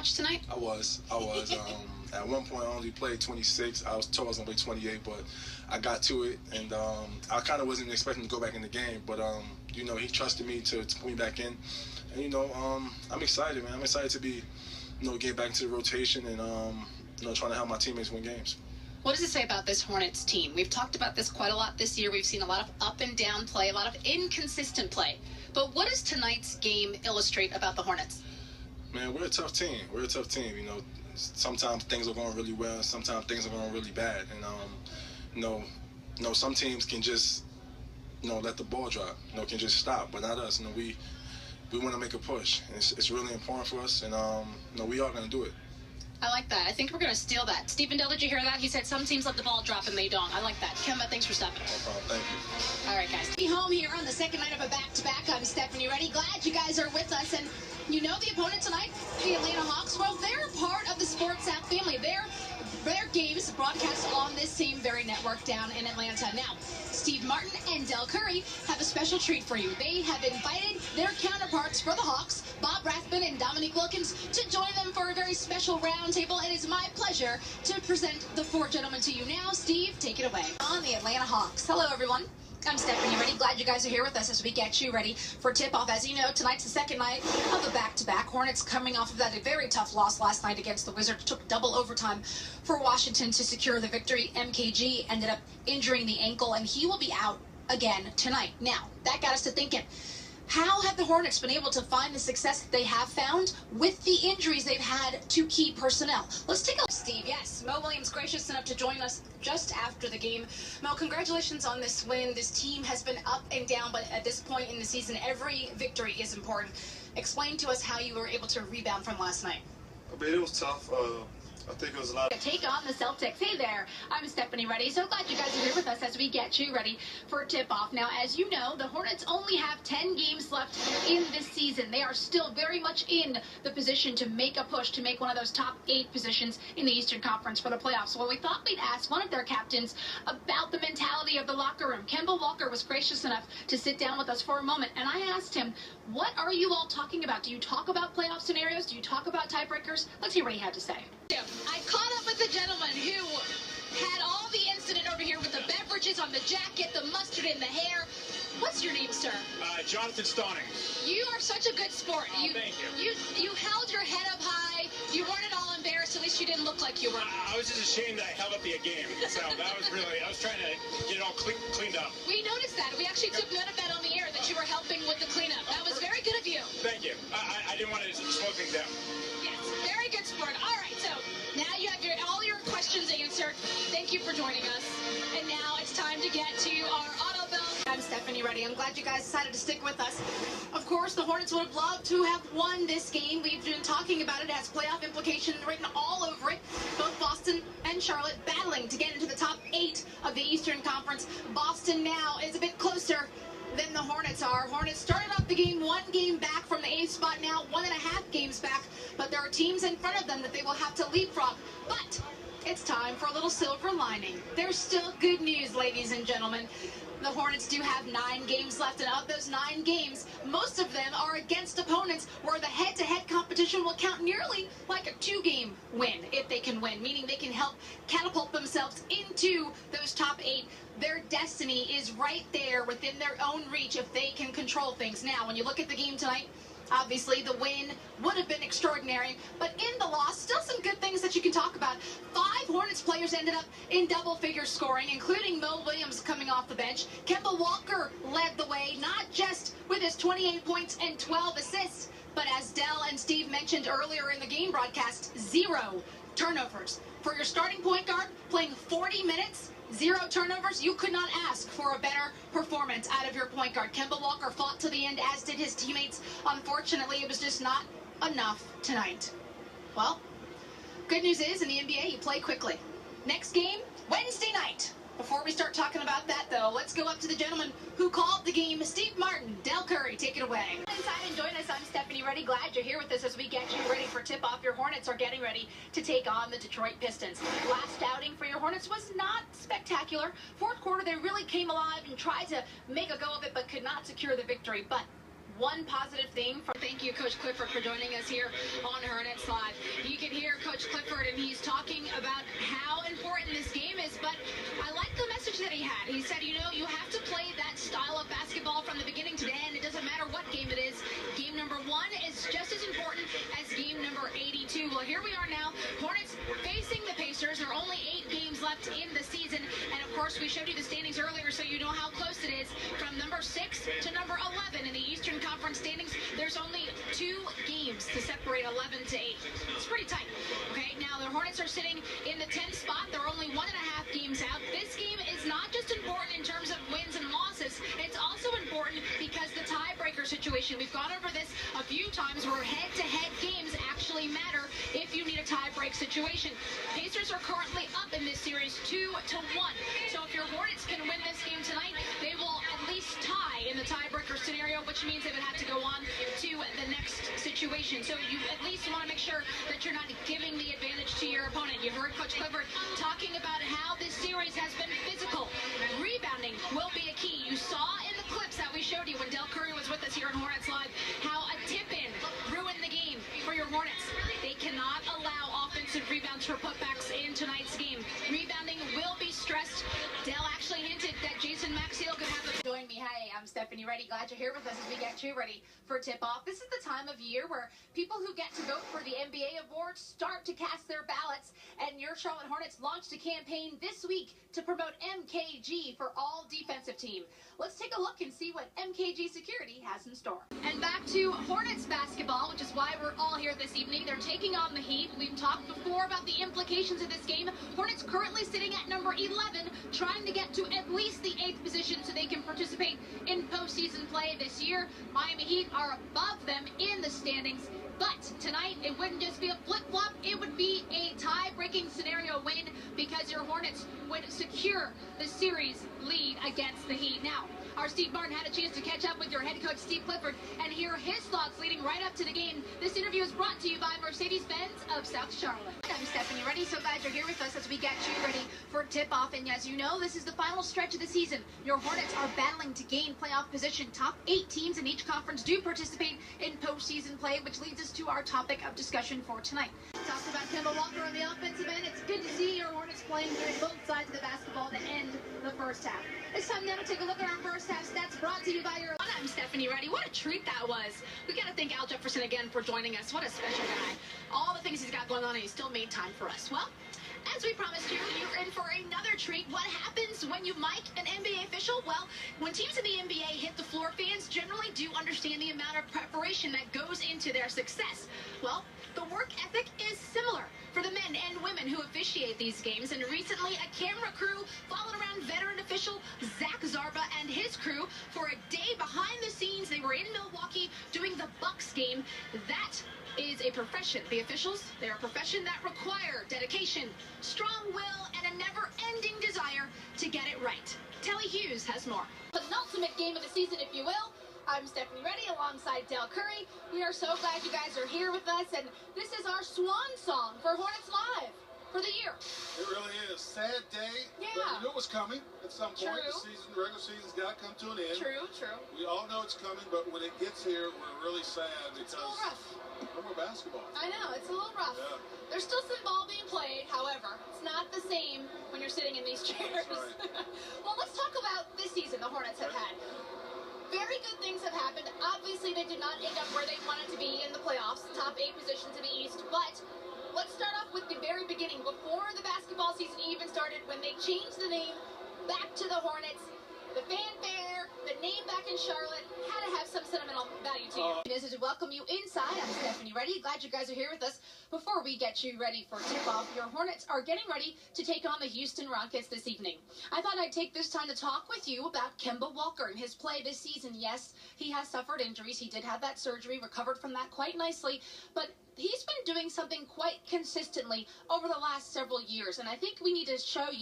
watch tonight? I was. At one point, I only played 26. I was told I was going to play 28, but I got to it, and I kind of wasn't expecting to go back in the game. But, you know, he trusted me to put me back in. And, you know, I'm excited, man. I'm excited to be, you know, get back into the rotation and, you know, trying to help my teammates win games. What does it say about this Hornets team? We've talked about this quite a lot this year. We've seen a lot of up and down play, a lot of inconsistent play. But what does tonight's game illustrate about the Hornets? Man, we're a tough team. We're a tough team. You know, sometimes things are going really well, sometimes things are going really bad. And, you know, some teams can just, you know, let the ball drop, you know, can just stop. But not us. You know, we want to make a push. And it's really important for us. And, you know, we are going to do it. I like that. I think we're going to steal that. Stephen Dell, did you hear that? He said some teams let the ball drop and they don't. I like that. Kemba, thanks for stopping. No problem. Thank you. All right, guys. Be home here on the second night of a back-to-back. I'm Stephanie Ready. Glad you guys are with us. And you know the opponent tonight, the Atlanta Hawks. Well, they're part of the Sports App family. Their games broadcast on this same very network down in Atlanta. Now, Steve Martin and Del Curry have a special treat for you. They have invited their counterparts for the Hawks, Bob Rathbun and Dominique Wilkins, to join them for a very special roundtable. It is my pleasure to present the four gentlemen to you now. Steve, take it away. On the Atlanta Hawks. Hello, everyone. I'm Stephanie Ready. Glad you guys are here with us as we get you ready for tip-off. As you know, tonight's the second night of a back-to-back. Hornets coming off of that very tough loss last night against the Wizards. Took double overtime for Washington to secure the victory. MKG ended up injuring the ankle, and he will be out again tonight. Now, that got us to thinking, how have the Hornets been able to find the success that they have found with the injuries they've had to key personnel? Let's take a look. Steve, yes, Mo Williams gracious enough to join us just after the game. Mo, congratulations on this win. This team has been up and down, but at this point in the season, every victory is important. Explain to us how you were able to rebound from last night. I mean, it was tough. I think it was a lot. Take on the Celtics. Hey there, I'm Stephanie Ready. So glad you guys are here with us as we get you ready for tip-off. Now, as you know, the Hornets only have 10 games left in this season. They are still very much in the position to make a push to make one of those top 8 positions in the Eastern Conference for the playoffs. Well, we thought we'd ask one of their captains about the mentality of the locker room. Kemba Walker was gracious enough to sit down with us for a moment, and I asked him, what are you all talking about? Do you talk about playoff scenarios? Do you talk about tiebreakers? Let's hear what he had to say. I caught up with the gentleman who had all the incident over here with the beverages on the jacket, the mustard in the hair. What's your name, sir? Jonathan Stauning. You are such a good sport. Oh, thank you. You held your head up high. You weren't at all embarrassed. At least you didn't look like you were. I was just ashamed that I held up the game. So that was really, I was trying to get it all cleaned up. We noticed that. We actually took note of that on the air, that you were helping with the cleanup. That was very good of you. Thank you. I didn't want to slow things down. Yes, very good sport. All right, so now you have all your questions answered. Thank you for joining us. And now it's time to get to our auto bell. I'm Stephanie Ready. I'm glad you guys decided to stick with us. Of course, the Hornets would have loved to have won this game. We've been talking about it. It has playoff implications written all over it. Both Boston and Charlotte battling to get into the top 8 of the Eastern Conference. Boston now is a bit closer than the Hornets are. Hornets started off the game 1 game back from the 8th spot, now 1.5 games back. But there are teams in front of them that they will have to leapfrog. But it's time for a little silver lining. There's still good news, ladies and gentlemen. The Hornets do have 9 games left, and of those 9 games, most of them are against opponents where the head-to-head competition will count nearly like a 2-game win, if they can win, meaning they can help catapult themselves into those top 8. Their destiny is right there within their own reach if they can control things. Now, when you look at the game tonight, obviously, the win would have been extraordinary, but in the loss, still some good things that you can talk about. 5 Hornets players ended up in double-figure scoring, including Mo Williams coming off the bench. Kemba Walker led the way, not just with his 28 points and 12 assists, but as Dell and Steve mentioned earlier in the game broadcast, 0 turnovers. For your starting point guard, playing 40 minutes, 0 turnovers, you could not ask for a better performance out of your point guard. Kemba Walker fought to the end, as did his teammates. Unfortunately, it was just not enough tonight. Well, good news is, in the NBA, you play quickly. Next game, Wednesday night. Before we start talking about that, though, let's go up to the gentleman who called the game, Steve Martin. Del Curry, take it away. Inside and join us. I'm Stephanie Ready. Glad you're here with us as we get you ready for tip-off. Your Hornets are getting ready to take on the Detroit Pistons. Last outing for your Hornets was not spectacular. Fourth quarter, they really came alive and tried to make a go of it, but could not secure the victory. But one positive thing from. Thank you, Coach Clifford, for joining us here on Hornets Live. You can hear Coach Clifford, and he's talking about how important this game is, but I like the message that he had. He said, you know, you have to play that style of basketball from the beginning to the end. It doesn't matter what game it is. Game number 1 is just as important as game number 82. Well, here we are now. Hornets facing the Pacers. There are only 8 games left in the season, and of course, we showed you the standings earlier so you know how close it is. From number 6 to number 11 in the Eastern Conference standings, there's only 2 games to separate 11 to 8. It's pretty tight. Okay, now the Hornets are sitting in the 10th spot. They're only 1.5 games out. This game is not just important in terms of wins and losses. It's also important because the tiebreaker situation. We've gone over this a few times where head-to-head games actually matter if you need a tie-break situation. Pacers are currently up in this series 2-1. So if your Hornets can win this game tonight, they will at least tie in the tiebreaker scenario, which means they would have to go on to the next situation. So you at least want to make sure that you're not giving the advantage to your opponent. You heard Coach Clifford talking about how this series has been physical. Rebounding will be a key. You saw in the clips that we showed you when Del Curry was with us here on Hornets Live how a tip-in ruined the game for your Hornets. They cannot allow offensive rebounds for putbacks in tonight's game. Rebounding will be stressed. Del actually hinted that Jason Maxiel could have a... Join me. Hey, I'm Stephanie Ready. Glad you're here with us as we get you ready for tip-off. This is the time of year where people who get to vote for the NBA awards start to cast their ballots, and your Charlotte Hornets launched a campaign this week to promote MKG for all defensive team. Let's take a look and see what MKG Security has in store. And back to Hornets basketball, which is why we're all here this evening. They're taking on the Heat. We've talked before about the implications of this game. Hornets currently sitting at number 11, trying to get to at least the 8th position so they can participate in postseason play this year. Miami Heat are above them in the standings. But tonight, it wouldn't just be a flip-flop. It would be a tie-breaking scenario win because your Hornets would secure the series lead against the Heat. Now, our Steve Martin had a chance to catch up with your head coach, Steve Clifford, and hear his thoughts leading right up to the game. This interview is brought to you by Mercedes-Benz of South Charlotte. I'm Stephanie Ready. So glad you're here with us as we get you ready for tip-off. And as you know, this is the final stretch of the season. Your Hornets are battling to gain playoff position. Top 8 teams in each conference do participate in postseason play, which leads us to our topic of discussion for tonight. Talked about Kemba Walker on the offensive end. It's good to see your Hornets playing good both sides of the basketball to end the first half. It's time now to take a look at our first half stats brought to you by your... I'm Stephanie Ready. What a treat that was. We got to thank Al Jefferson again for joining us. What a special guy. All the things he's got going on, and he still made time for us. Well, as we promised you, you're in for another treat. What happens when you mic an NBA official? Well, when teams in the NBA hit the floor, fans generally do understand the amount of preparation that goes into their success. Well, the work ethic is similar for the men and women who officiate these games. And recently, a camera crew followed around veteran official Zach Zarba and his crew for a day behind the scenes. They were in Milwaukee doing the Bucks game. That is a profession. The officials, they're a profession that require dedication, strong will, and a never-ending desire to get it right. Telly Hughes has more. The penultimate game of the season, if you will. I'm Stephanie Ready alongside Del Curry. We are so glad you guys are here with us, and this is our swan song for Hornets Live for the year. It really is. Sad day, Yeah. but you knew it was coming at some point. True. The regular season's got to come to an end. True. We all know it's coming, but when it gets here, we're really sad It's because a little rough. no more basketball. I know, it's a little rough. Yeah. There's still some ball being played, however, it's not the same when you're sitting in these chairs. That's right. Well, let's talk about this season the Hornets have had. Very good things have happened. Obviously, they did not end up where they wanted to be in the playoffs, top 8 positions in the East. But let's start off with the very beginning, before the basketball season even started, when they changed the name back to the Hornets. The fanfare, the name back in Charlotte, had to have some sentimental value to you. It is to welcome you inside. I'm Stephanie Ready. Glad you guys are here with us. Before we get you ready for tip-off, your Hornets are getting ready to take on the Houston Rockets this evening. I thought I'd take this time to talk with you about Kemba Walker and his play this season. Yes, he has suffered injuries. He did have that surgery, recovered from that quite nicely, but he's been doing something quite consistently over the last several years, and I think we need to show you